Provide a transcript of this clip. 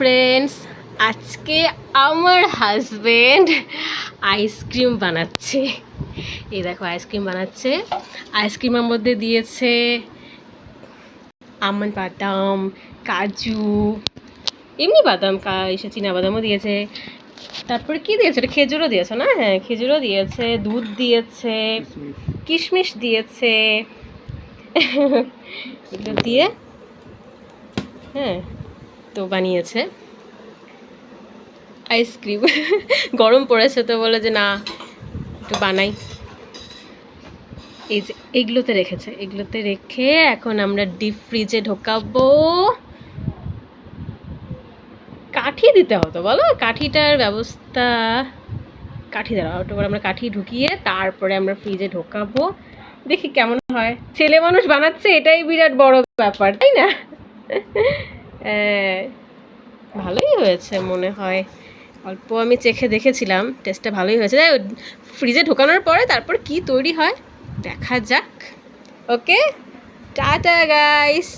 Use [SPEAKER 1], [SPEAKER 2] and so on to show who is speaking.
[SPEAKER 1] Friends, আজকে আমার husband ice cream বানাচ্ছে। এই দেখো আইসক্রিম বানাচ্ছে। আইসক্রিমের মধ্যে দিয়েছে আমন্ড বাদাম, কাজু, এমনি বাদাম, চীনা বাদামও দিয়েছে। তারপরে কি দিয়েছে? এটা খেজুরও দিয়েছে না? হ্যাঁ, খেজুরও দিয়েছে, দুধ দিয়েছে, কিশমিশ দিয়েছে। এগুলো দিয়ে হ্যাঁ তো বানিয়েছে আইসক্রিম। গরম পড়েছে তো বলে যে না একটু বানাই। এই যে এগুলোতে রেখেছে, এগুলোতে রেখে এখন আমরা ডিপ ফ্রিজে ঢোকাবো। কাঠি দিতে হতো বলো, কাঠিটার ব্যবস্থা, কাঠি দ্বারা ওটা করে আমরা কাঠি ঢুকিয়ে তারপরে আমরা ফ্রিজে ঢোকাবো। দেখি কেমন হয়। ছেলে মানুষ বানাচ্ছে, এটাই বিরাট বড় ব্যাপার, তাই না? ভালোই হয়েছে মনে হয়। অল্প আমি চেখে দেখেছিলাম, টেস্টটা ভালোই হয়েছে। ফ্রিজে ঢোকানোর পরে তারপর কি তৈরি হয় দেখা যাক। ওকে, টাটা গাইস।